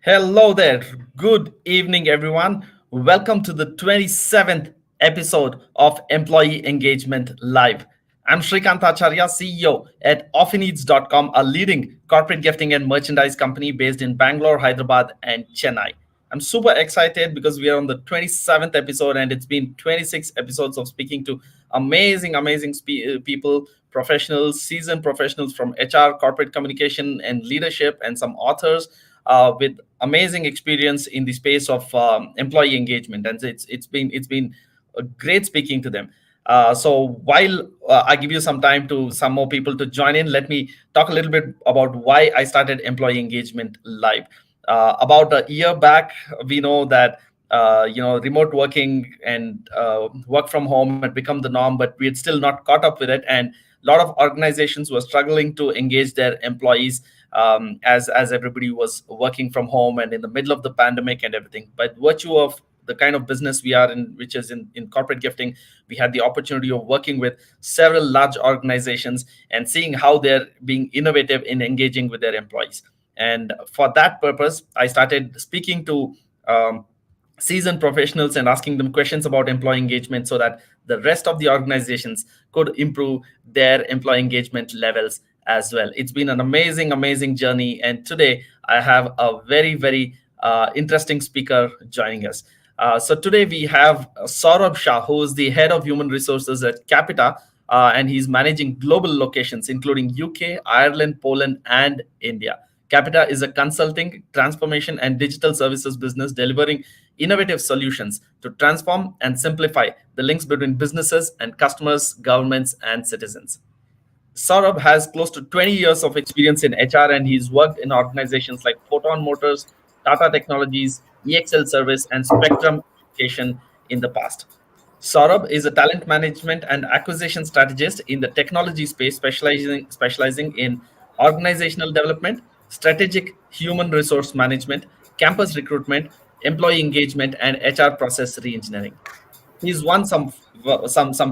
Hello there. Good evening, everyone. Welcome to the 27th episode of Employee Engagement Live. I'm Shrikant Acharya, CEO at offineeds.com, a leading corporate gifting and merchandise company based in Bangalore, Hyderabad, and Chennai. I'm super excited because we are on the 27th episode and it's been 26 episodes of speaking to amazing people, professionals, seasoned professionals from HR, corporate communication, and leadership, and some authors with amazing experience in the space of employee engagement, and it's been a great speaking to them. So while I give you some time to some more people to join in, let me talk a little bit about why I started Employee Engagement Live. About a year back, we know that remote working and work from home had become the norm, but we had still not caught up with it, and a lot of organizations were struggling to engage their employees as everybody was working from home and in the middle of the pandemic and everything. By virtue of the kind of business we are in, which is in corporate gifting, we had the opportunity of working with several large organizations and seeing how they're being innovative in engaging with their employees. And for that purpose, I started speaking to seasoned professionals and asking them questions about employee engagement so that the rest of the organizations could improve their employee engagement levels as well. It's been an amazing journey. And today I have a very interesting speaker joining us. So today we have Saurabh Shah, who is the head of human resources at Capita, and he's managing global locations, including UK, Ireland, Poland, and India. Capita is a consulting, transformation, and digital services business delivering innovative solutions to transform and simplify the links between businesses and customers, governments, and citizens. Saurabh has close to 20 years of experience in HR, and he's worked in organizations like Photon Motors, Tata Technologies, EXL Service, and Spectrum Education in the past. Saurabh is a talent management and acquisition strategist in the technology space, specializing in organizational development, strategic human resource management, campus recruitment, employee engagement, and HR process reengineering. He's won some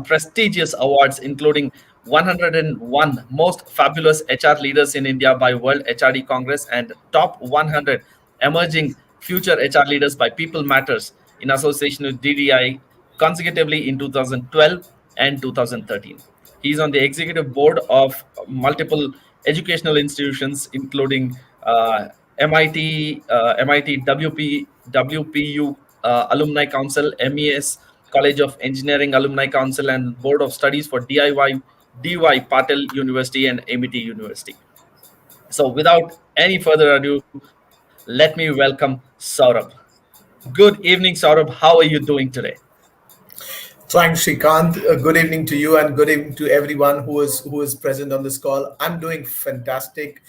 prestigious awards, including 101 most fabulous HR leaders in India by World HRD Congress and top 100 emerging future HR leaders by People Matters in association with DDI consecutively in 2012 and 2013. He's on the executive board of multiple educational institutions, including MIT, WPU Alumni Council, MES College of Engineering Alumni Council, and Board of Studies for DY Patel University and MIT University. So, without any further ado, let me welcome Saurabh. Good evening, Saurabh. How are you doing today? Thanks, Shrikant. Good evening to you, and good evening to everyone who is present on this call. I'm doing fantastic,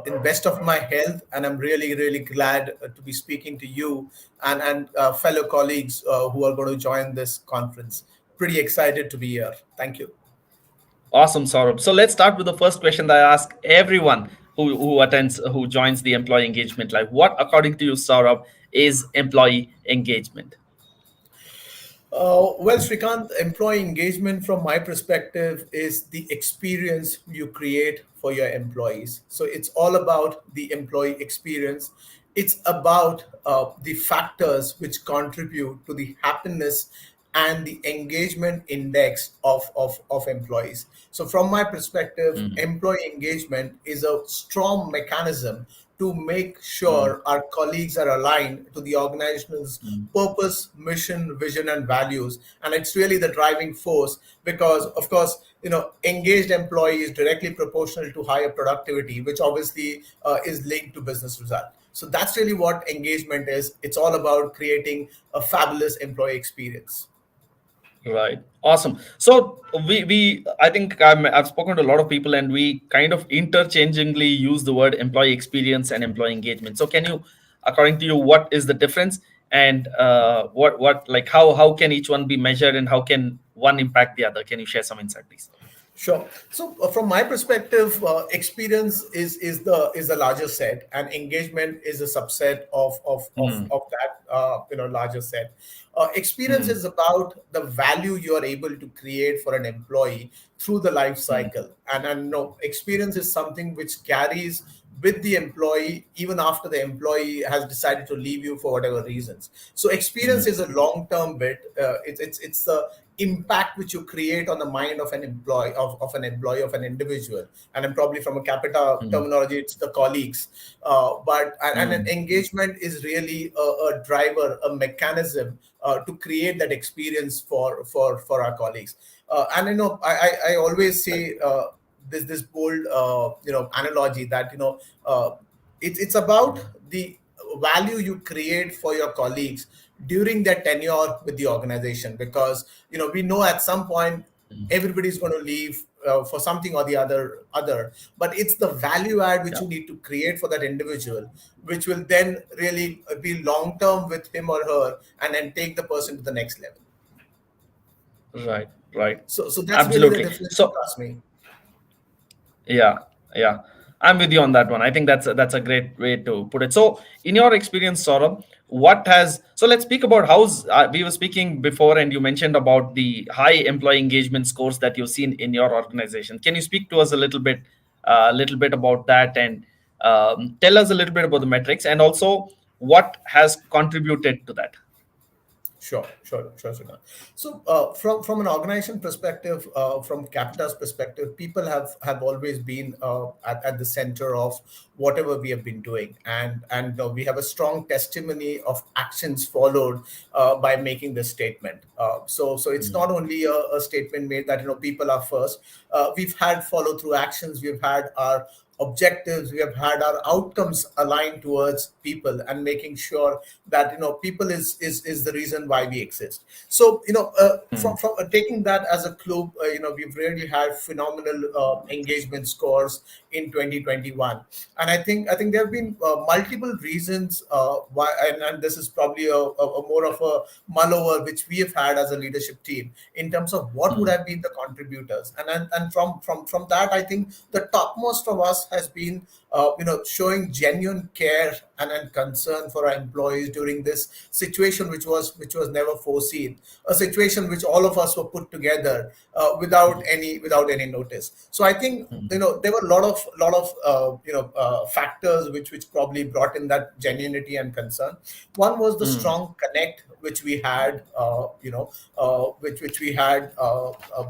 in best of my health, and I'm really glad to be speaking to you and fellow colleagues who are going to join this conference. Pretty excited to be here. Thank you. Awesome, Saurabh. So let's start with the first question that I ask everyone who joins the employee engagement live. What, according to you, Saurabh, is employee engagement? Well, Srikant, employee engagement from my perspective is the experience you create for your employees. So it's all about the employee experience. It's about the factors which contribute to the happiness and the engagement index of employees. So, from my perspective, Mhm. employee engagement is a strong mechanism to make Mhm. sure our colleagues are aligned to the organization's Mhm. purpose, mission, vision, and values. And it's really the driving force because, of course, engaged employee is directly proportional to higher productivity, which obviously is linked to business result. So that's really what engagement is. It's all about creating a fabulous employee experience. Right. Awesome. So we I think I've spoken to a lot of people, and we kind of interchangeably use the word employee experience and employee engagement. So can you, according to you, what is the difference, and what like how can each one be measured, and how can one impact the other? Can you share some insight, please? Sure. So, from my perspective, experience is the larger set, and engagement is a subset of that larger set. Experience is about the value you are able to create for an employee through the life cycle, and no, experience is something which carries with the employee even after the employee has decided to leave you for whatever reasons. So experience is a long term bit. It's the impact which you create on the mind of an employee of an individual, and then probably from a Capita terminology it's the colleagues. But and an engagement is really a driver, a mechanism to create that experience for our colleagues. And I always say this bold analogy that it's about the value you create for your colleagues during their tenure with the organization, because we know at some point everybody's going to leave for something or the other, but it's the value add which you Yeah. need to create for that individual, which will then really be long term with him or her, and then take the person to the next level. Right, right. So that's really the Absolutely. difference, if So you ask me. yeah, yeah, I'm with you on that one. I think that's a great way to put it. So, in your experience, Saurabh, what has so let's speak about how's we were speaking before, and you mentioned about the high employee engagement scores that you've seen in your organization. Can you speak to us a little bit about that, and tell us a little bit about the metrics, and also what has contributed to that? Sure, Srinath. So, from an organization perspective, from Capita's perspective, people have always been at the center of whatever we have been doing, and we have a strong testimony of actions followed by making this statement. So it's not only a statement made that people are first. We've had follow through actions. We've had our objectives, we have had our outcomes aligned towards people, and making sure that people is the reason why we exist. So from taking that as a clue, we've really had phenomenal engagement scores in 2021. And I think there have been multiple reasons why, and this is probably a more of a mull over which we have had as a leadership team in terms of what would have been the contributors. And from that, I think the topmost of us has been showing genuine care and concern for our employees during this situation, which was never foreseen, a situation which all of us were put together without any notice. So I think there were a lot of factors which probably brought in that genuinity and concern. One was the strong connect which we had, which we had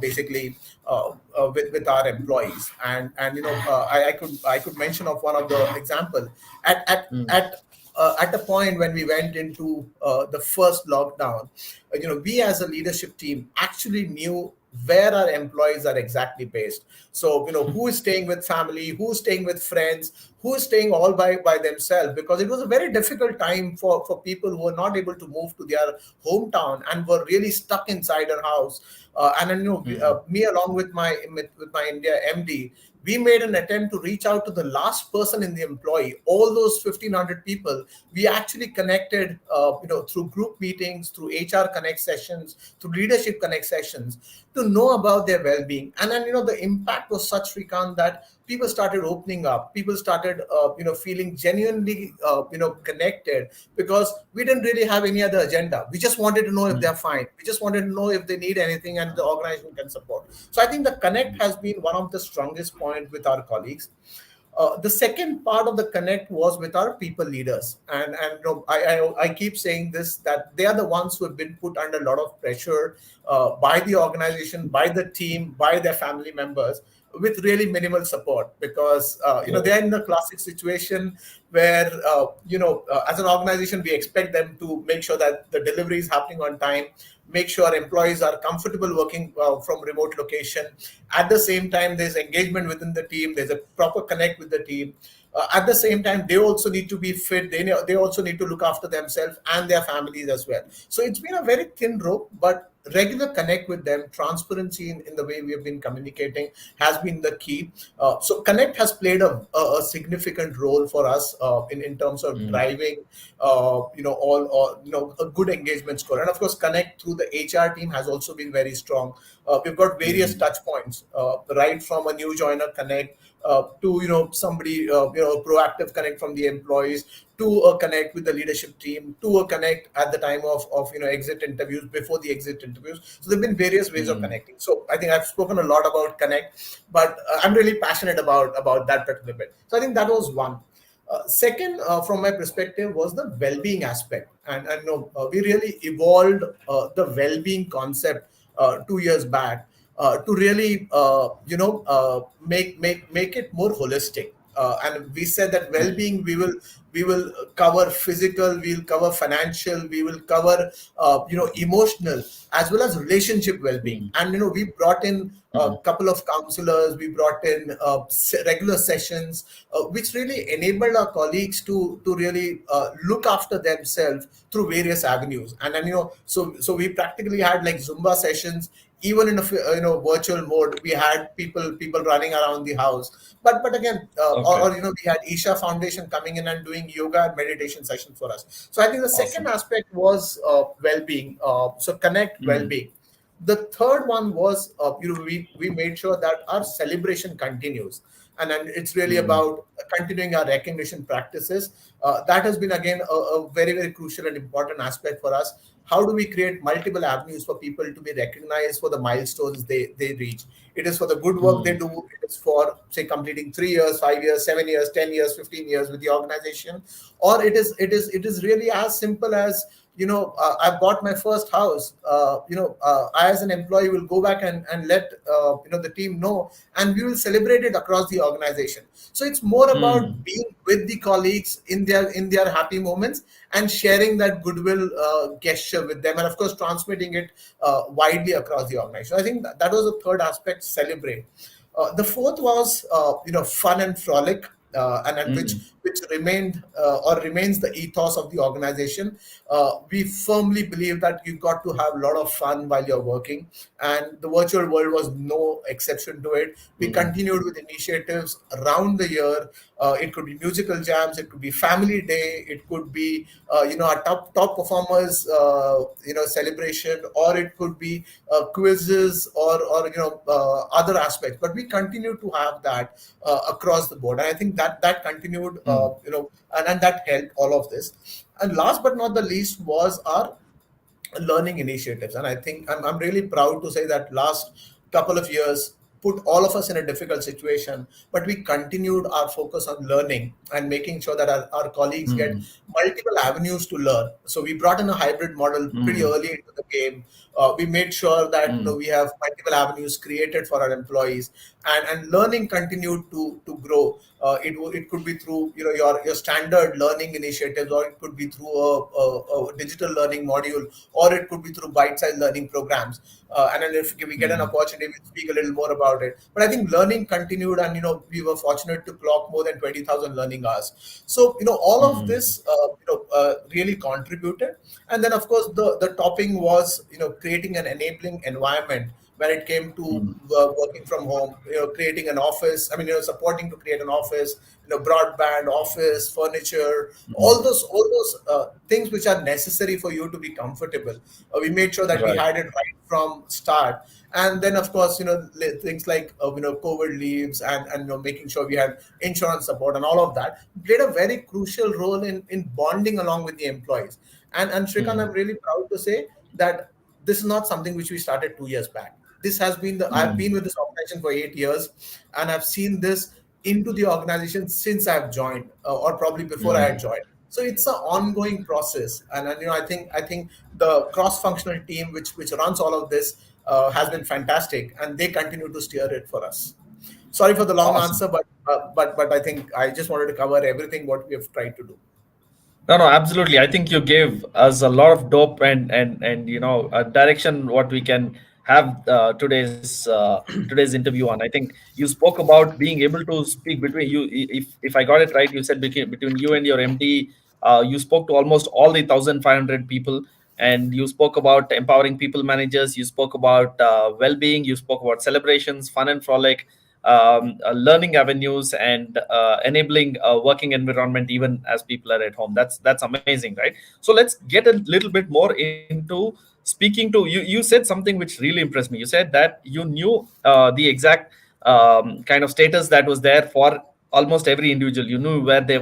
basically with our employees. And I could mention of one of the example at a point when we went into the first lockdown. We as a leadership team actually knew where our employees are exactly based. So who is staying with family, who's staying with friends, who is staying all by themselves, because it was a very difficult time for people who were not able to move to their hometown and were really stuck inside their house. And then me along with my India MD, we made an attempt to reach out to the last person in the employee, all those 1,500 people. We actually connected through group meetings, through HR connect sessions, through leadership connect sessions, to know about their well-being. And then the impact was such, Srikant, that people started opening up, people started feeling genuinely connected, because we didn't really have any other agenda. We just wanted to know if they're fine, we just wanted to know if they need anything, and the organization can support. So I think the connect has been one of the strongest points with our colleagues. The second part of the connect was with our people leaders, and I keep saying this, that they are the ones who have been put under a lot of pressure by the organization, by the team, by their family members, with really minimal support, because Oh. they're in the classic situation where as an organization we expect them to make sure that the delivery is happening on time, make sure employees are comfortable working from remote location. At the same time, there's engagement within the team, there's a proper connect with the team. At the same time, they also need to be fit, they also need to look after themselves and their families as well. So it's been a very thin rope, but regular connect with them, transparency in the way we have been communicating has been the key. So connect has played a significant role for us in terms of mm, driving all a good engagement score. And of course connect through the HR team has also been very strong. We've got various mm, touch points, right from a new joiner connect to somebody proactive connect from the employees, to a connect with the leadership team, to a connect at the time of exit interviews, before the exit interviews. So there have been various ways of mm, connecting. So I think I've spoken a lot about connect, but I'm really passionate about that particular bit. So I think that was one. Second, from my perspective, was the well-being aspect, and no, we really evolved the well-being concept 2 years back to really make it more holistic. And we said that mm, well-being, we will cover physical, we'll cover financial, we will cover emotional, as well as relationship well-being. mm, And we brought in a mm, couple of counselors, we brought in regular sessions, which really enabled our colleagues to really look after themselves through various avenues. And then so we practically had like Zumba sessions, even in a virtual mode. We had people running around the house, but again, okay, or we had Isha Foundation coming in and doing yoga and meditation sessions for us. So I think the second awesome. aspect was well-being. So connect Mm, well-being. The third one was we made sure that our celebration continues, and it's really mm, about continuing our recognition practices. That has been again a very, very crucial and important aspect for us. How do we create multiple avenues for people to be recognized for the milestones they reach? It is for the good work they mm, do. It is for, say, completing 3 years, 5 years, 7 years, 10 years, 15 years with the organization, or it is really as simple as I bought my first house. I as an employee will go back and let the team know, and we will celebrate it across the organization. So it's more about mm, being with the colleagues in their happy moments, and sharing that goodwill gesture with them, and of course transmitting it widely across the organization. I think that was the third aspect: celebrate. The fourth was fun and frolic, and which mm, which remained or remains the ethos of the organization. We firmly believe that you've got to have a lot of fun while you're working, and the virtual world was no exception to it. We mm, continued with initiatives around the year. It could be musical jams, it could be family day, it could be our top performers celebration, or it could be quizzes, or other aspects. But we continue to have that across the board, and I think that continued, mm, and that helped all of this. And last but not the least was our learning initiatives. And I think I'm really proud to say that last couple of years put all of us in a difficult situation, but we continued our focus on learning and making sure that our colleagues get mm, multiple avenues to learn. So we brought in a hybrid model pretty mm, early into the game. We made sure that mm, we have multiple avenues created for our employees, and learning continued to grow. It could be through your standard learning initiatives, or it could be through a digital learning module, or it could be through bite-sized learning programs. And then if we get an mm, opportunity, we'll speak a little more about it. But I think learning continued, and we were fortunate to clock more than 20,000 learning hours. So all of mm, this really contributed. And then of course the topping was creating an enabling environment when it came to mm, working from home, creating an office. I mean, supporting to create an office, broadband, office, furniture, mm, all those things which are necessary for you to be comfortable. We made sure that we right. had it right from start. And then of course things like COVID leaves, and making sure we had insurance support, and all of that played a very crucial role in bonding along with the employees. And Shrikant, I'm Mm, really proud to say that this is not something which we started 2 years back. This has been I've been mm, with this organization for 8 years, and I've seen this into the organization since I've joined, or probably before I had mm, joined. So it's an ongoing process, and I think the cross-functional team which runs all of this has been fantastic, and they continue to steer it for us. Sorry for the long awesome. answer, but I think I just wanted to cover everything what we have tried to do. No, no, absolutely. I think you gave us a lot of dope and direction what we can have today's interview on. I think you spoke about being able to speak between you. If I got it right, you said between you and your MD, you spoke to almost all the 1,500 people. And you spoke about empowering people managers, you spoke about well-being, you spoke about celebrations, fun and frolic, learning avenues, and enabling a working environment even as people are at home. That's amazing, right? So let's get a little bit more into speaking to you. You said something which really impressed me. You said that you knew the exact kind of status that was there for almost every individual. You knew were they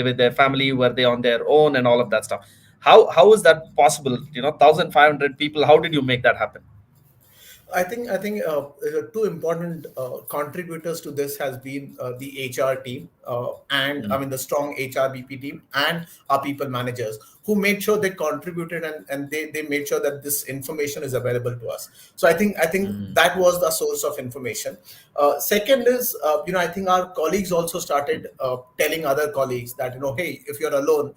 with their family, were they on their own, and all of that stuff. How is that possible? 1,500 people. How did you make that happen? I think two important contributors to this has been the HR team and I Mm, mean the strong HRBP team and our people managers who made sure they contributed and they made sure that this information is available to us. So I think mm, that was the source of information. Second is I think our colleagues also started telling other colleagues that hey, if you're alone,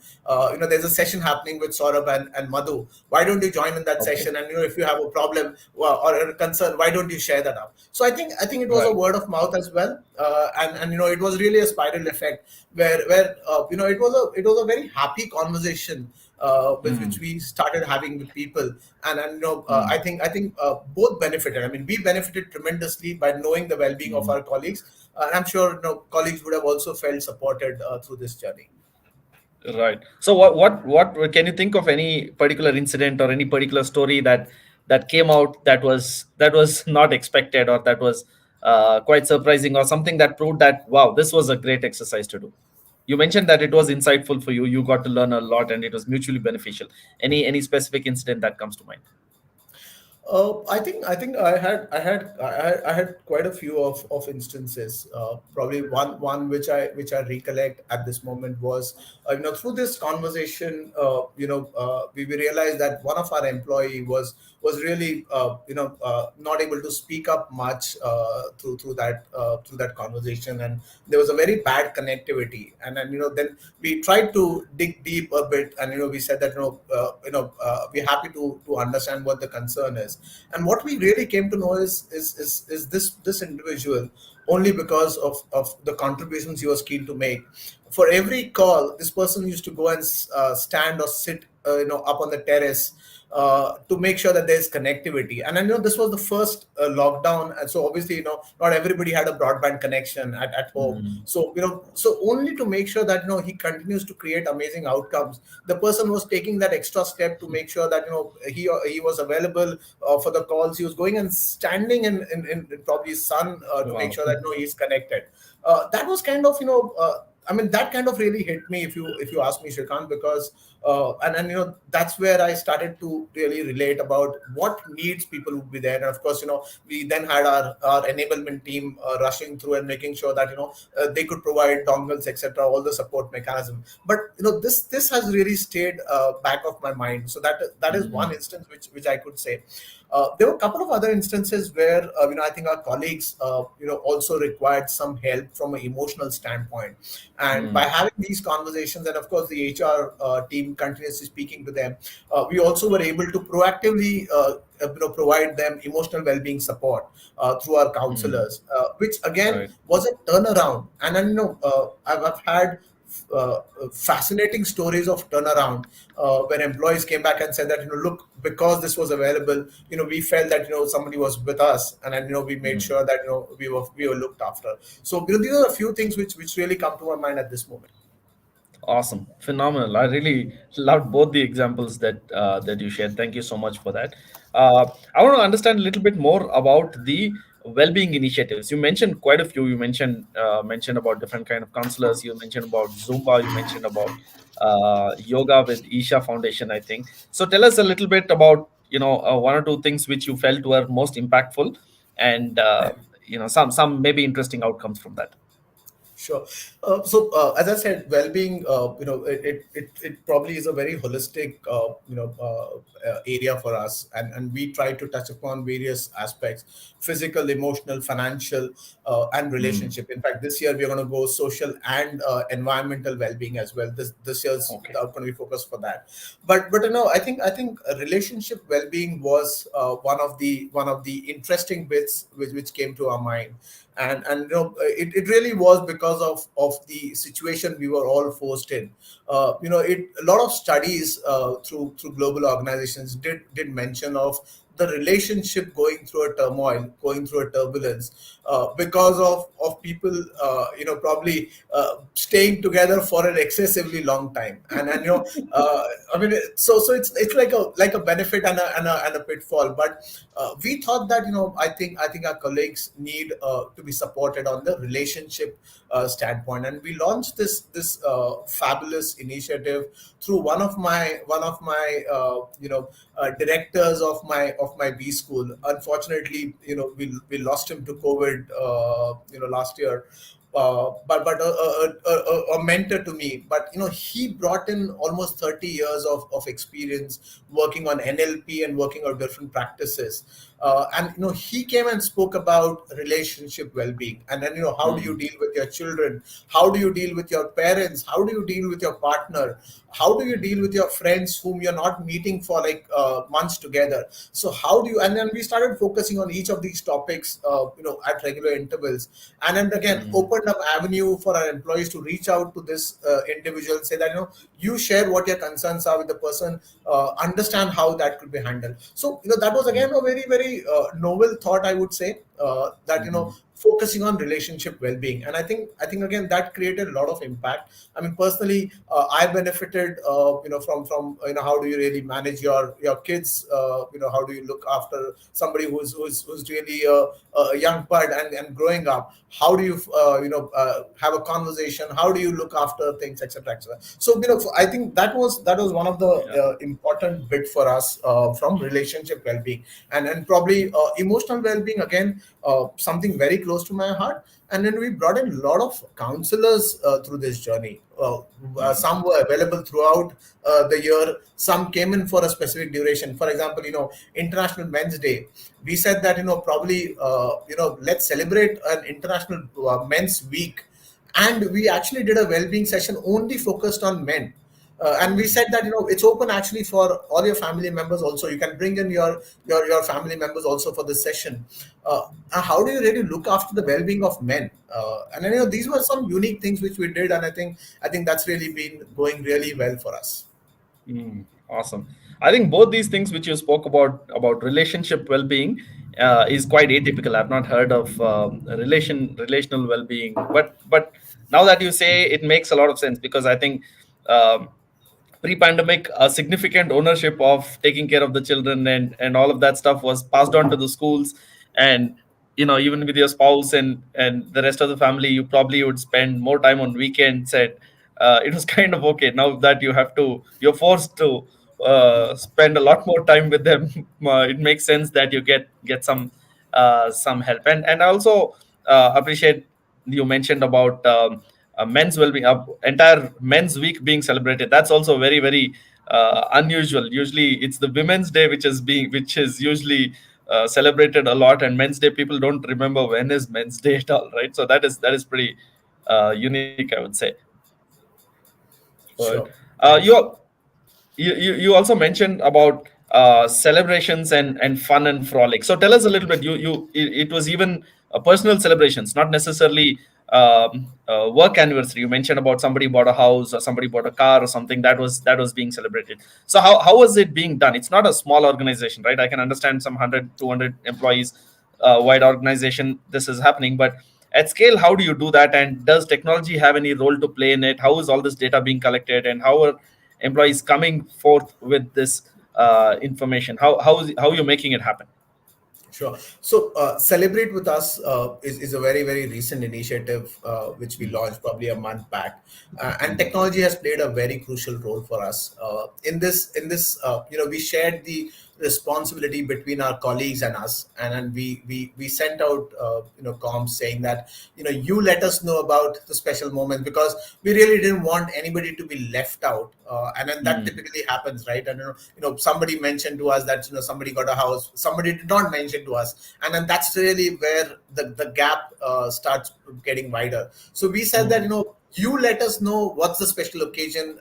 there's a session happening with Saurabh and Madhu. Why don't you join in that okay. session? And if you have a problem or a concern, why don't you share that out? So I think it was a Right. word of mouth as well, and it was really a spiral effect where it was a very happy conversation which Mm, we started having with people, and mm, I think both benefited. I mean, we benefited tremendously by knowing the well-being of mm. our colleagues, and I'm sure colleagues would have also felt supported through this journey. Right. So what can you think of any particular incident or any particular story that came out that was not expected, or that was quite surprising, or something that proved that wow, this was a great exercise to do? You mentioned that it was insightful for you. You got to learn a lot, and it was mutually beneficial. Any specific incident that comes to mind? I think I had quite a few of instances. Probably one which I recollect at this moment was through this conversation we realized that one of our employee was really not able to speak up much through that conversation, and there was a very bad connectivity, and then we tried to dig deep a bit, and we said that we're happy to understand what the concern is. And what we really came to know is this individual, only because of the contributions he was keen to make. For every call, this person used to go and stand or sit up on the terrace to make sure that there's connectivity. And I know this was the first lockdown, and so obviously not everybody had a broadband connection at home. Mm, So only to make sure that he continues to create amazing outcomes, the person was taking that extra step to make sure that he was available for the calls. He was going and standing in probably sun to make wow. sure that he's connected. That was kind of I mean, that kind of really hit me, if you ask me, Shrikant, because and that's where I started to really relate about what needs people would be there. And of course, we then had our enablement team rushing through and making sure that they could provide dongles, etc., all the support mechanism. But this has really stayed back of my mind. So that is one Mm, instance which I could say. There were a couple of other instances where I think our colleagues also required some help from an emotional standpoint, and by mm, having these conversations, and of course the HR team continuously speaking to them, we also were able to proactively provide them emotional well-being support through our mm, counselors, which again right. was a turnaround. And then I've had uh, fascinating stories of turnaround when employees came back and said that look, because this was available, we felt that somebody was with us, and then we made Mm. sure that we were looked after. So these are a few things which really come to my mind at this moment. Awesome, phenomenal. I really loved both the examples that you shared. Thank you so much for that. I want to understand a little bit more about the well-being initiatives. You mentioned quite a few. You mentioned about different kind of counselors. You mentioned about Zumba. You mentioned about yoga with Isha Foundation, I think. So tell us a little bit about one or two things which you felt were most impactful, and some maybe interesting outcomes from that. Sure. So, as I said, well-being, it probably is a very holistic, area for us, and we try to touch upon various aspects: physical, emotional, financial, and Mm, relationship. In fact, this year we are going to go social and environmental well-being as well. This year's okay. going to be focused for that. But I think relationship well-being was one of the interesting bits which came to our mind. And it really was because of the situation we were all forced in. A lot of studies through global organizations did mention of the relationship going through a turmoil, going through a turbulence, because of people, probably staying together for an excessively long time. I mean, so it's like a benefit and a pitfall. But we thought that, I think our colleagues need to be supported on the relationship standpoint, and we launched this fabulous initiative through one of my directors of my B school. Unfortunately, we lost him to COVID, last year. But a mentor to me. But he brought in almost 30 years of experience working on NLP and working on different practices. And he came and spoke about relationship well-being, and then how do you deal with your children, how do you deal with your parents, how do you deal with your partner, how do you deal with your friends whom you're not meeting for like months together. So how do you, and then we started focusing on each of these topics at regular intervals, and then again opened up avenue for our employees to reach out to this individual and say that you share what your concerns are with the person, understand how that could be handled. So that was again a very very novel thought, I would say, that focusing on relationship well-being. And I think again that created a lot of impact. I mean, personally, I benefited from how do you really manage your kids, how do you look after somebody who's really a young bud and growing up, how do you have a conversation, how do you look after things, etc., etc. So I think that was one of the important bit for us, from relationship well-being, and probably emotional well-being again, something very close to my heart. And then we brought in a lot of counselors through this journey. Some were available throughout the year. Some came in for a specific duration. For example, International Men's Day. We said that probably let's celebrate an International Men's Week, and we actually did a well-being session only focused on men. And we said that it's open actually for all your family members also. You can bring in your family members also for this session. How do you really look after the well-being of men? And then, these were some unique things which we did, and I think that's really been going really well for us. Awesome. I think both these things which you spoke about relationship well-being is quite atypical. I've not heard of relational well-being, but now that you say, it makes a lot of sense, because I think um, pre-pandemic, a significant ownership of taking care of the children and all of that stuff was passed on to the schools. And even with your spouse and the rest of the family, you probably would spend more time on weekends. And it was kind of okay. Now that you're forced to spend a lot more time with them. It makes sense that you get some help. And I also appreciate you mentioned about men's well-being, entire men's week being celebrated. That's also very very unusual. Usually it's the women's day which is usually celebrated a lot, and men's day people don't remember when is men's day at all, right? So that is pretty unique, I would say. But Sure. you also mentioned about celebrations and fun and frolic. So tell us a little bit. It was even personal celebrations, not necessarily work anniversary. You mentioned about somebody bought a house or somebody bought a car or something that was being celebrated. So how was it being done? It's not a small organization, right? I can understand some 100 200 employees wide organization this is happening, but at scale, how do you do that? And does technology have any role to play in it? How is all this data being collected, and how are employees coming forth with this information? How are you making it happen? Sure. So, Celebrate with Us is a very, very recent initiative which we launched probably a month back, and technology has played a very crucial role for us in this. We shared the responsibility between our colleagues and us, and then we sent out comms saying that you let us know about the special moment, because we really didn't want anybody to be left out, and then that typically happens, right? And somebody mentioned to us that somebody got a house, somebody did not mention to us, and then that's really where the gap starts getting wider. So we said that You let us know what's the special occasion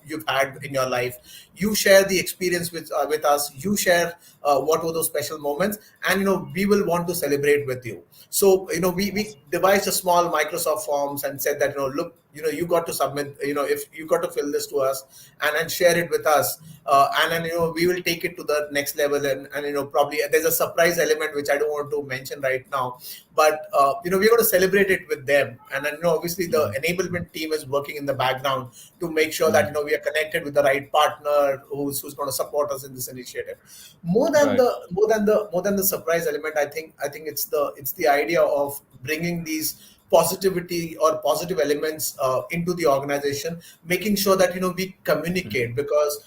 you've had in your life. You share the experience with us. You share what were those special moments, and we will want to celebrate with you. So we devised a small Microsoft forms and said that look, you got to submit, if you got to fill this to us and share it with us, and then we will take it to the next level, and probably there's a surprise element which I don't want to mention right now, but we're going to celebrate it with them. And then obviously the Mm, enablement team is working in the background to make sure that mm, we are connected with the right partner who's going to support us in this initiative. right. More than the surprise element, I think it's the idea of bringing these positivity or positive elements into the organization, making sure that we Mm, communicate, because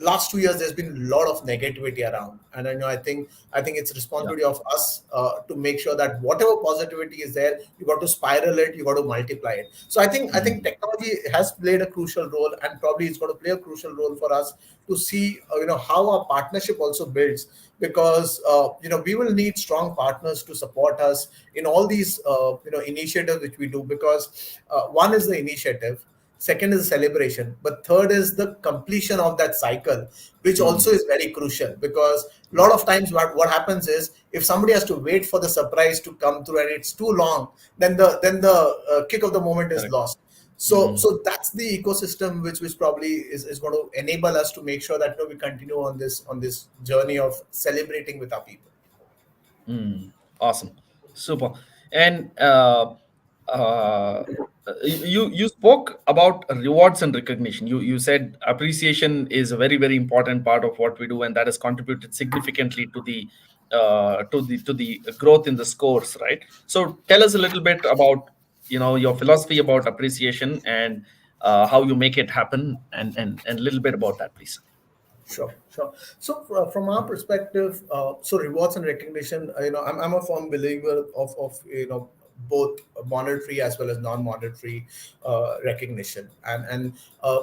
last 2 years there's been a lot of negativity around, and I think it's yeah. responsibility of us to make sure that whatever positivity is there, you got to spiral it, you got to multiply it. So I think Mm, technology has played a crucial role, and probably it's going to play a crucial role for us to see how our partnership also builds, because we will need strong partners to support us in all these initiatives which we do, because one is the initiative, second is the celebration, but third is the completion of that cycle, which mm, also is very crucial, because a yeah. lot of times what happens is, if somebody has to wait for the surprise to come through and it's too long, then the kick of the moment is Correct. lost. so Mm, so that's the ecosystem which probably is going to enable us to make sure that we continue on this journey of celebrating with our people. mm, awesome. Super. And you spoke about rewards and recognition. You said appreciation is a very, very important part of what we do, and that has contributed significantly to the growth in the scores, right? So tell us a little bit about your philosophy about appreciation and how you make it happen, and a little bit about that, please. Sure, sure. So from our perspective, so rewards and recognition, I'm a firm believer of both monetary as well as non-monetary recognition, and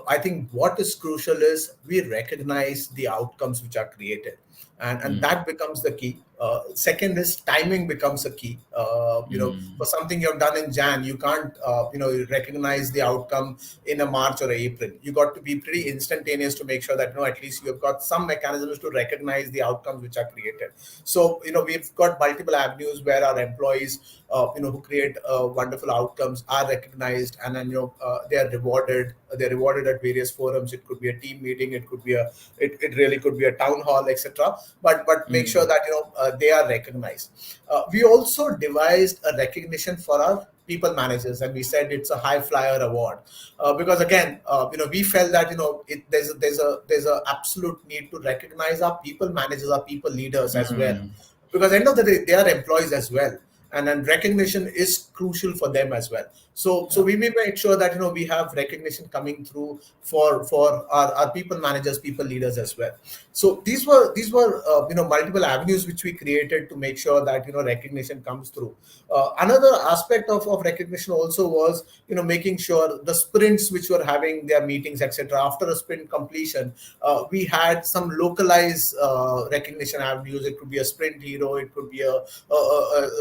I think what is crucial is we recognize the outcomes which are created, and Mm, that becomes the key. Second is timing becomes a key. For mm, something you have done in Jan, you can't recognize the outcome in a March or a April. You got to be pretty instantaneous to make sure that at least you have got some mechanisms to recognize the outcomes which are created. So we've got multiple avenues where our employees who create wonderful outcomes are recognized, and then they are rewarded. They're rewarded at various forums. It could be a team meeting. It could be it really could be a town hall, etc. But make sure mm, that they are recognized. We also devised a recognition for our people managers, and we said it's a high flyer award, because again we felt that there's a absolute need to recognize our people managers, our people leaders as well, mm, because end of the day they are employees as well, and then recognition is crucial for them as well. So yeah. we may make sure that we have recognition coming through for our people managers, people leaders as well. So these were multiple avenues which we created to make sure that recognition comes through. Another aspect of recognition also was making sure the sprints which were having their meetings, etc., after a sprint completion, we had some localized recognition avenues. It could be a sprint hero, it could be a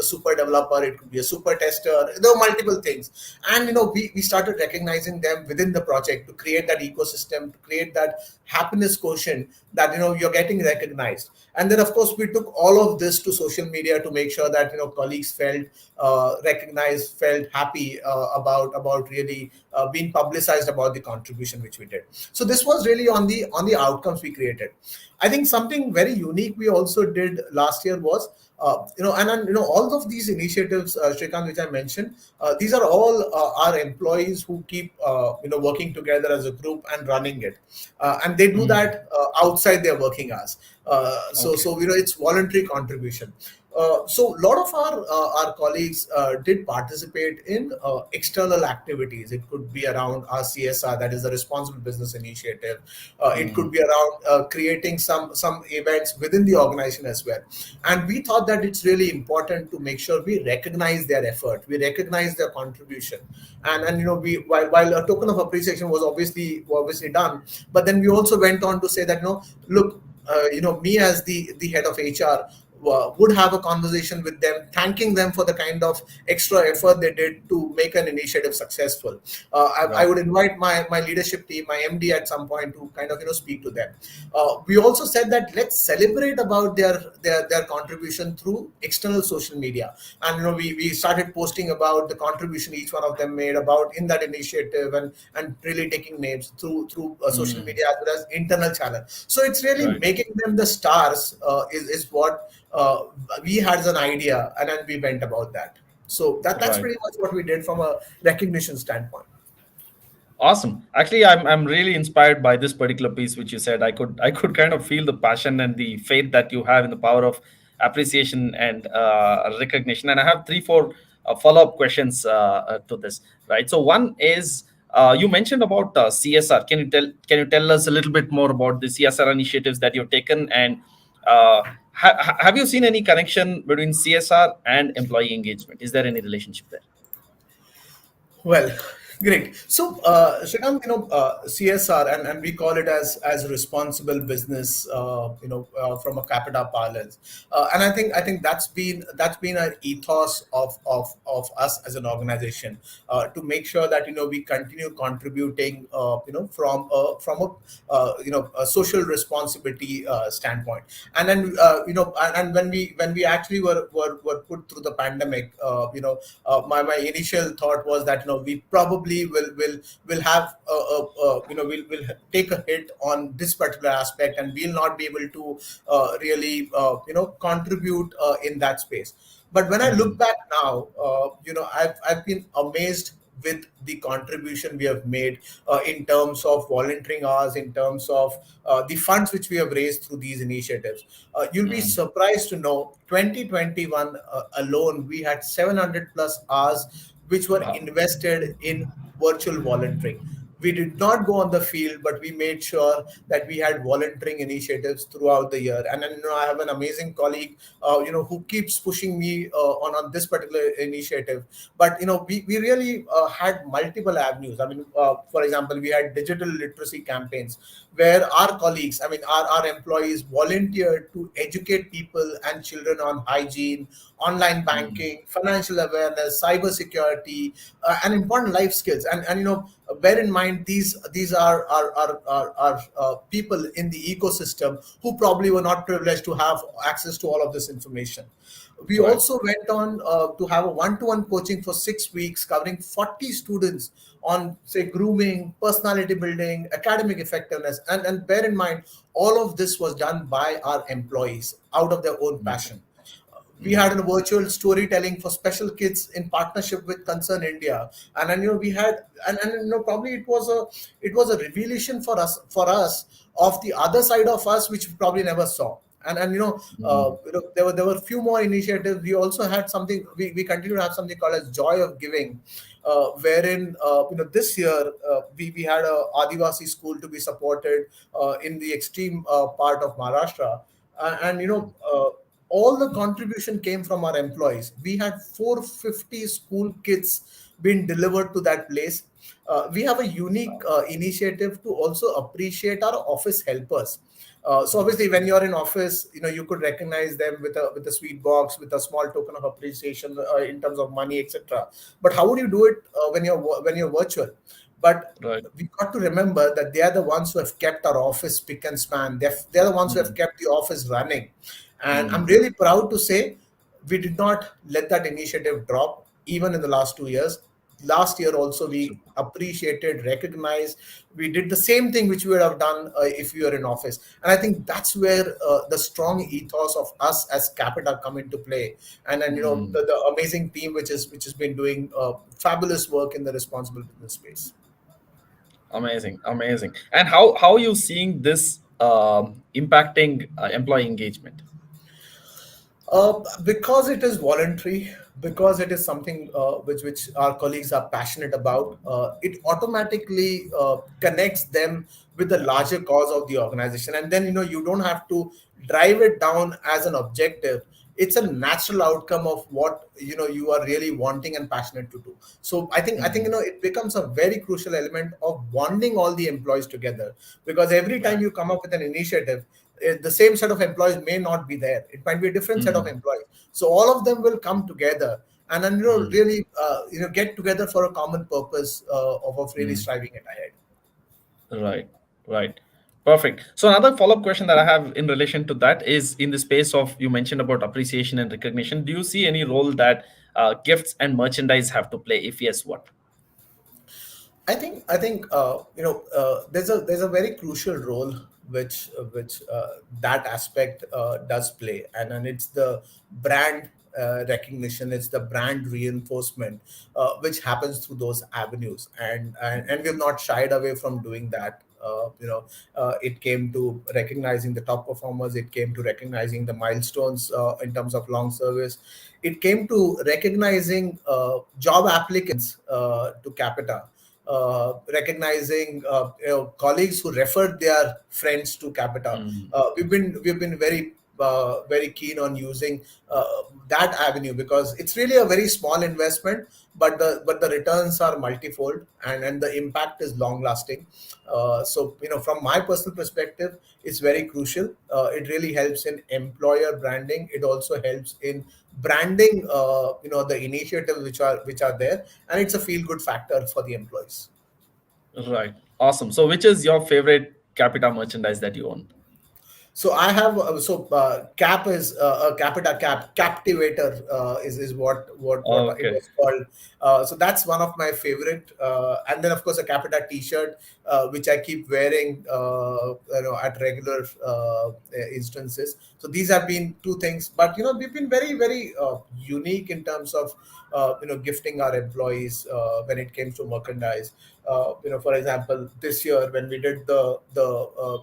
super developer, it could be a super tester. There were multiple things, and we started recognizing them within the project to create that ecosystem, to create that happiness quotient, that you're getting recognized. And then of course we took all of this to social media to make sure that colleagues felt recognized, felt happy about really being publicized about the contribution which we did. So this was really on the outcomes we created. I think something very unique we also did last year was and all of these initiatives, Shrikant, which I mentioned, these are all our employees who keep working together as a group and running it, and they do Mm, that outside their working hours. okay. So it's voluntary contribution. So a lot of our colleagues did participate in external activities. It could be around our CSR, that is the Responsible Business Initiative. It Mm, could be around creating some events within the organization as well. And we thought that it's really important to make sure we recognize their effort, we recognize their contribution, and we while a token of appreciation was obviously done, but then we also went on to say that look, me as the head of HR, would have a conversation with them, thanking them for the kind of extra effort they did to make an initiative successful. I Right. would invite my leadership team, my MD, at some point to kind of speak to them. We also said that let's celebrate about their contribution through external social media, and we started posting about the contribution each one of them made about in that initiative, and really taking names through social Mm. media as well as internal channel. So it's really Right. making them the stars, is what we had as an idea, and then we went about that. So that's Right. pretty much what we did from a recognition standpoint. Awesome. Actually, I'm really inspired by this particular piece which you said. I could kind of feel the passion and the faith that you have in the power of appreciation and recognition. And I have three, four follow-up questions to this. Right. So one is you mentioned about CSR. Can you tell us a little bit more about the CSR initiatives that you've taken, and have you seen any connection between CSR and employee engagement? Is there any relationship there? Well, great. So, Shrikant, CSR, and we call it as responsible business, from a Capita parlance, and I think that's been an ethos of us as an organization, to make sure that we continue contributing, from a social responsibility standpoint. And then and when we actually were put through the pandemic, my initial thought was that we probably will have we'll take a hit on this particular aspect, and we'll not be able to really contribute in that space. But when I look Mm. back now, I've been amazed with the contribution we have made, in terms of volunteering hours, in terms of the funds which we have raised through these initiatives. You'll be Mm. surprised to know 2021 alone, we had 700 plus hours which were Wow. invested in virtual volunteering. We did not go on the field, but we made sure that we had volunteering initiatives throughout the year. And then I have an amazing colleague, who keeps pushing me on this particular initiative. But we really had multiple avenues. I mean, for example, we had digital literacy campaigns where our colleagues, I mean, our employees volunteered to educate people and children on hygiene, online Mm. banking, financial awareness, cyber security, and important life skills. And bear in mind, these are people in the ecosystem who probably were not privileged to have access to all of this information. We Right. also went on to have a one-to-one coaching for 6 weeks, covering 40 students on, say, grooming, personality building, academic effectiveness. And bear in mind, all of this was done by our employees out of their own Mm. passion. We had Mm. a virtual storytelling for special kids in partnership with Concern India. And then we had, and probably it was a revelation for us of the other side of us, which we probably never saw. And Mm. there were a few more initiatives. We also had something, we continue to have something called as Joy of Giving, wherein this year, we had a Adivasi school to be supported in the extreme part of Maharashtra. And all the contribution came from our employees. We had 450 school kits being delivered to that place. We have a unique initiative to also appreciate our office helpers. So obviously, when you're in office, you could recognize them with a sweet box, with a small token of appreciation, in terms of money, etc. But how would you do it when you're virtual? But Right. we got to remember that they are the ones who have kept our office spick and span. They're the ones who have Mm. kept the office running. And I'm Mm. really proud to say we did not let that initiative drop even in the last 2 years. Last year also, we Super. appreciated, recognized. We did the same thing which we would have done if we were in office. And I think that's where the strong ethos of us as Capita come into play. And then Mm. the amazing team which has been doing fabulous work in the responsible business space. Amazing, amazing. And how are you seeing this impacting employee engagement? Because it is voluntary, because it is something which our colleagues are passionate about, it automatically connects them with the larger cause of the organization. And then you don't have to drive it down as an objective. It's a natural outcome of what you are really wanting and passionate to do. So I think Mm. it becomes a very crucial element of bonding all the employees together, because every time Right. you come up with an initiative, the same set of employees may not be there. It might be a different set of Mm, employees. So all of them will come together and then mm, really get together for a common purpose of really mm. striving it ahead. Right, right. Perfect. So another follow-up question that I have in relation to that is in the space of you mentioned about appreciation and recognition. Do you see any role that gifts and merchandise have to play? If yes, what? I think there's a very crucial role which that aspect does play, and it's the brand recognition, it's the brand reinforcement, which happens through those avenues, and we've not shied away from doing that. It came to recognizing the top performers. It came to recognizing the milestones in terms of long service. It came to recognizing job applicants to Capita, recognizing colleagues who referred their friends to Capita. Mm, We've been very keen on using uh, that avenue because it's really a very small investment, but the returns are multifold, and the impact is long lasting. So from my personal perspective, it's very crucial. It really helps in employer branding. It also helps in branding the initiatives which are there, and it's a feel good factor for the employees. right. Awesome. So which is your favorite Capita merchandise that you own? So I have cap is a Capita cap captivator is what it Okay. was called. So that's one of my favorite, and then of course a Capita T-shirt which I keep wearing at regular instances. So these have been two things, but we've been very unique in terms of gifting our employees when it came to merchandise. For example, this year when we did the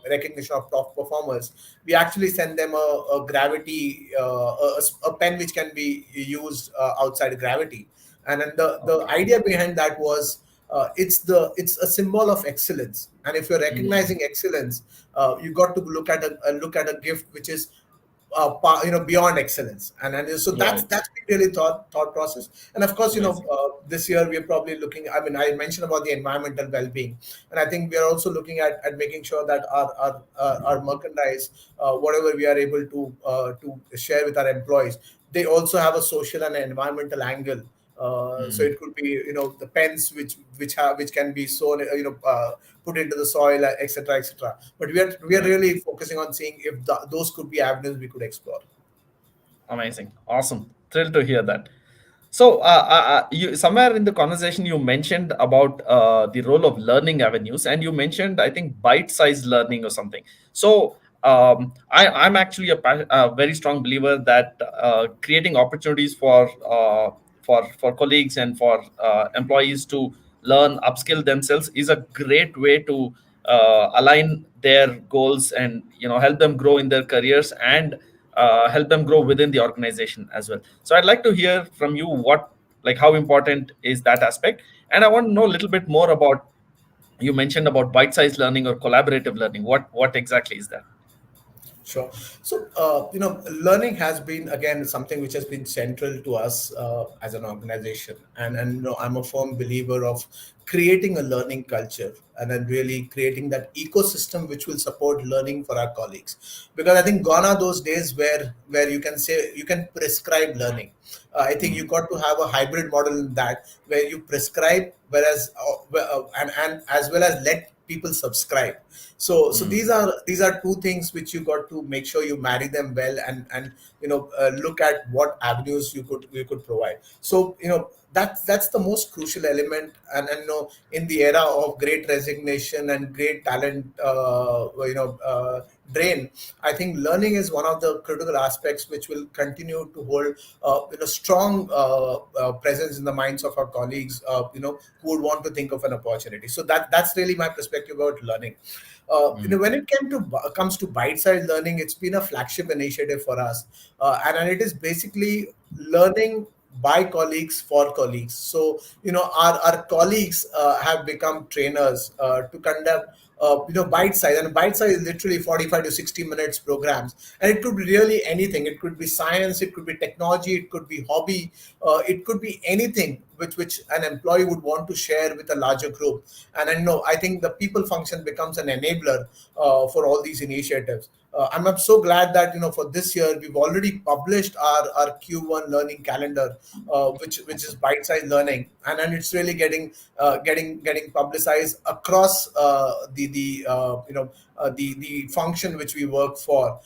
recognition of top performers, we actually send them a gravity a pen which can be used outside gravity, and then the Okay. idea behind that was it's a symbol of excellence, and if you're Mm, recognizing excellence, you got to look at a gift which is beyond excellence, and so that's right. that's been really thought process. And of course, Amazing. this year we're probably looking, I mean, I mentioned about the environmental well-being, and I think we are also looking at making sure that our merchandise, whatever we are able to share with our employees, they also have a social and environmental angle. So Mm, it could be the pens which can be sown, put into the soil, etc., etc. But we are right. really focusing on seeing if those could be avenues we could explore. Amazing. Awesome. Thrilled to hear that. So, you somewhere in the conversation you mentioned about the role of learning avenues, and you mentioned I think bite-sized learning or something. So, I'm actually a very strong believer that creating opportunities for colleagues and for employees to learn, upskill themselves is a great way to align their goals and help them grow in their careers and help them grow within the organization as well. So I'd like to hear from you what, like, how important is that aspect, and I want to know a little bit more about. You mentioned about bite-sized learning or collaborative learning. What exactly is that? Sure. So, learning has been again something which has been central to us as an organization, and I'm a firm believer of creating a learning culture, and then really creating that ecosystem which will support learning for our colleagues. Because I think gone are those days where you can say you can prescribe learning. I think you Mm, got to have a hybrid model in that where you prescribe, whereas and as well as let people subscribe. So mm, these are two things which you got to make sure you marry them well, and look at what avenues you could provide. So that's the most crucial element, and in the era of great resignation and great talent drain, I think learning is one of the critical aspects which will continue to hold strong presence in the minds of our colleagues, who would want to think of an opportunity. So that's really my perspective about learning. mm, When it comes to bite-sized learning, it's been a flagship initiative for us, and it is basically learning by colleagues for colleagues. So our colleagues have become trainers to conduct bite size, and bite size is literally 45 to 60 minutes programs, and it could be really anything. It could be science, it could be technology, it could be hobby, it could be anything which an employee would want to share with a larger group. And I think the people function becomes an enabler for all these initiatives. I'm so glad that for this year we've already published our Q1 learning calendar, which is bite-sized learning, and it's really getting publicized across the function which we work for,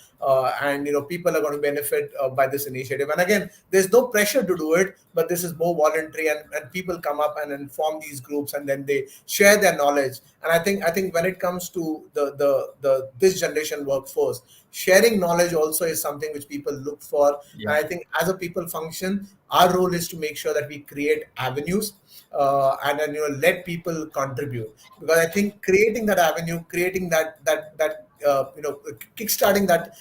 and people are going to benefit by this initiative. And again, there's no pressure to do it, but this is more voluntary, and people come up and then form these groups, and then they share their knowledge. And I think when it comes to the this generation workforce, sharing knowledge also is something which people look for. And Yeah. I think as a people function, our role is to make sure that we create avenues, and then let people contribute, because I think creating that avenue, creating that kickstarting that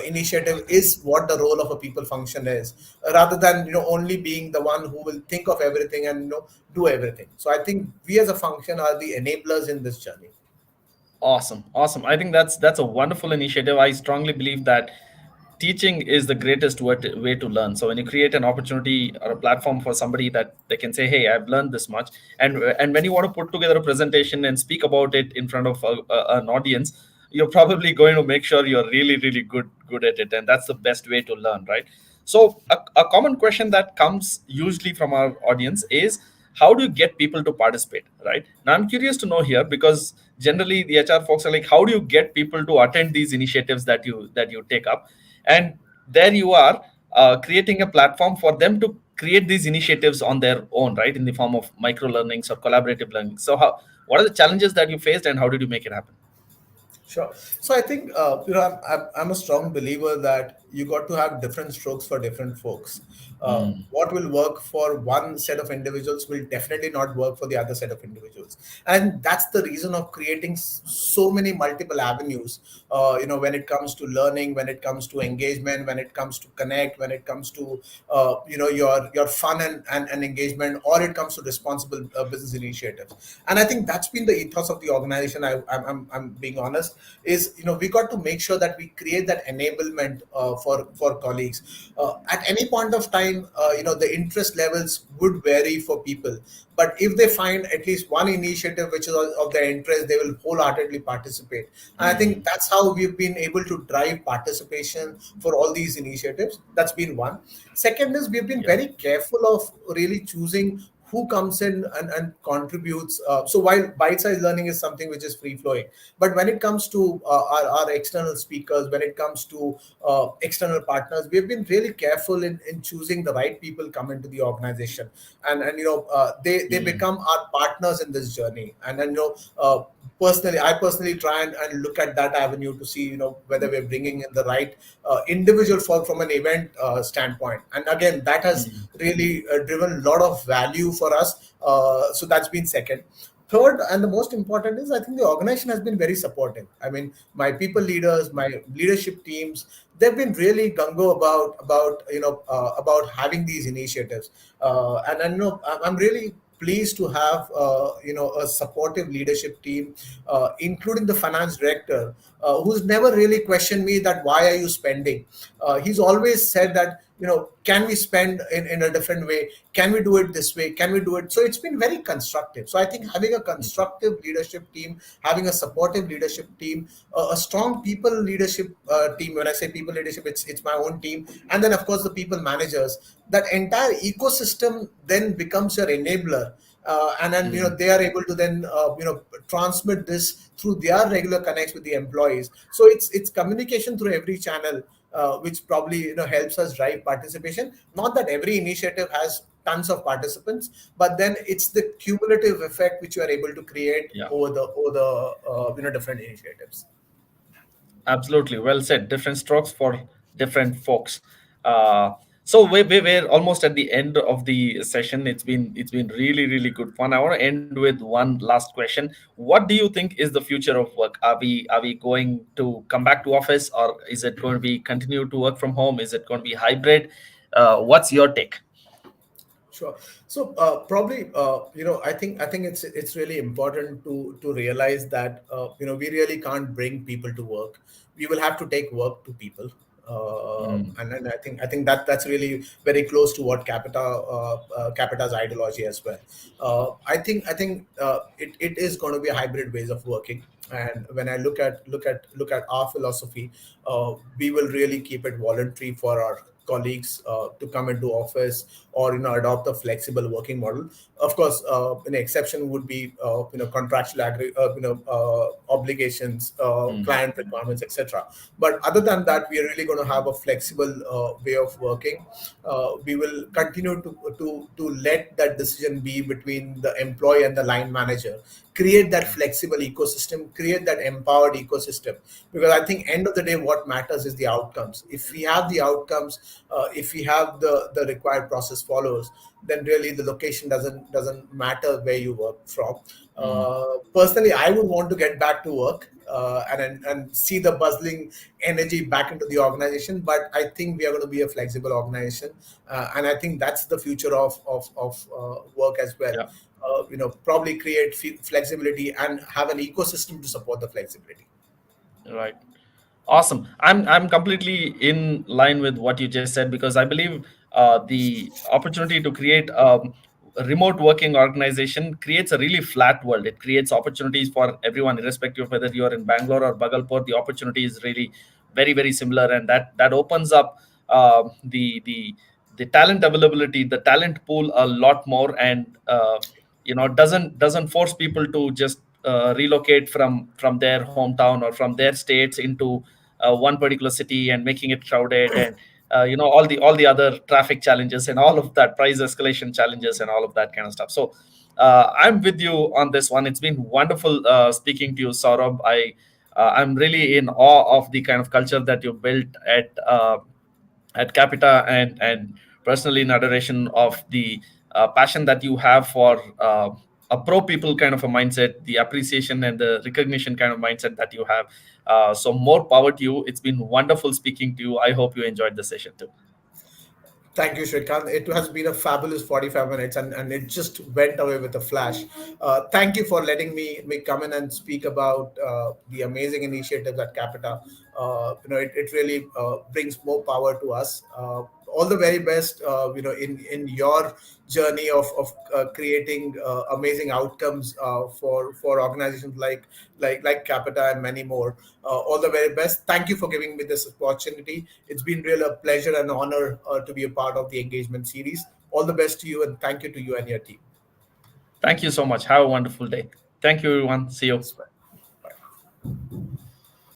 initiative is what the role of a people function is, rather than only being the one who will think of everything and do everything. So I think we as a function are the enablers in this journey. Awesome, awesome. I think that's a wonderful initiative. I strongly believe that teaching is the greatest way to learn. So when you create an opportunity or a platform for somebody that they can say, "Hey, I've learned this much," and when you want to put together a presentation and speak about it in front of an audience, you're probably going to make sure you're really, really good at it, and that's the best way to learn, right? So a common question that comes usually from our audience is, how do you get people to participate, right? Now I'm curious to know here, because generally the HR folks are like, how do you get people to attend these initiatives that you take up? And there you are, creating a platform for them to create these initiatives on their own, right, in the form of micro learnings or collaborative learning. So how, what are the challenges that you faced, and how did you make it happen? Sure. So I think I'm a strong believer that you got to have different strokes for different folks. What will work for one set of individuals will definitely not work for the other set of individuals, and that's the reason of creating so many multiple avenues. When it comes to learning, when it comes to engagement, when it comes to connect, when it comes to your fun and engagement, or it comes to responsible business initiatives. And I think that's been the ethos of the organization. I'm being honest, is we got to make sure that we create that enablement for colleagues. At any point of time, the interest levels would vary for people, but if they find at least one initiative which is of their interest, they will wholeheartedly participate. And I think that's how we've been able to drive participation for all these initiatives. That's been one. Second is we've been Yeah. very careful of really choosing who comes in and contributes. So while bite-sized learning is something which is free-flowing, but when it comes to our external speakers, when it comes to external partners, we've been really careful in choosing the right people come into the organization, and they become our partners in this journey. And then I personally try and look at that avenue to see whether we're bringing in the right individual from an event standpoint. And again, that has really driven a lot of value for us. So that's been second. Third, and the most important, is I think the organization has been very supportive. I mean, my people leaders, my leadership teams, they've been really gungo about having these initiatives. And I'm really pleased to have a supportive leadership team, including the finance director, who's never really questioned me that why are you spending. He's always said that can we spend in a different way, can we do it this way, can we do it. So it's been very constructive. So I think having a constructive leadership team, having a supportive leadership team, a strong people leadership team. When I say people leadership, it's my own team, and then of course the people managers. That entire ecosystem then becomes your enabler, and then they are able to then transmit this through their regular connects with the employees. So it's communication through every channel, which probably helps us drive participation. Not that every initiative has tons of participants, but then it's the cumulative effect which you are able to create Yeah. over the different initiatives. Absolutely, well said. Different strokes for different folks. Uh, so we're almost at the end of the session. It's been really, really good fun. I want to end with one last question. What do you think is the future of work? Are we going to come back to office, or is it going to be continue to work from home? Is it going to be hybrid? What's your take? Sure. So probably I think it's really important to realize that we really can't bring people to work. We will have to take work to people. Mm, And I think that that's really very close to what Capita's ideology as well. It is going to be a hybrid ways of working. And when I look at our philosophy, we will really keep it voluntary for our colleagues to come into office, or adopt a flexible working model. Of course, an exception would be contractual obligations, mm, client requirements, etc. But other than that, we are really going to have a flexible way of working. We will continue to let that decision be between the employee and the line manager. Create that flexible ecosystem, create that empowered ecosystem, because I think end of the day what matters is the outcomes. If we have the outcomes, if we have the required process follows, then really the location doesn't matter where you work from. mm. Personally, I would want to get back to work, and see the bustling energy back into the organization. But I think we are going to be a flexible organization, and I think that's the future of work as well. Yeah. Probably create flexibility and have an ecosystem to support the flexibility. Right. Awesome. I'm completely in line with what you just said, because I believe the opportunity to create a remote working organization creates a really flat world. It creates opportunities for everyone, irrespective of whether you are in Bangalore or Bagalpur. The opportunity is really very similar, and that opens up the talent availability, the talent pool a lot more, and doesn't force people to just relocate from their hometown or from their states into one particular city and making it crowded, and all the other traffic challenges and all of that, price escalation challenges and all of that kind of stuff. So I'm with you on this one. It's been wonderful speaking to you, Saurabh. I'm really in awe of the kind of culture that you built at Capita, and personally in adoration of the passion that you have for a pro people kind of a mindset, the appreciation and the recognition kind of mindset that you have. So more power to you. It's been wonderful speaking to you. I hope you enjoyed the session too. Thank you, Shrikant. It has been a fabulous 45 minutes, and it just went away with a flash. Thank you for letting me come in and speak about the amazing initiatives at Capita. It really brings more power to us. All the very best, in your journey of creating amazing outcomes for organizations like Capita and many more. All the very best. Thank you for giving me this opportunity. It's been really a pleasure and honor to be a part of the engagement series. All the best to you, and thank you to you and your team. Thank you so much. Have a wonderful day. Thank you, everyone. See you. Yes, bye. Bye.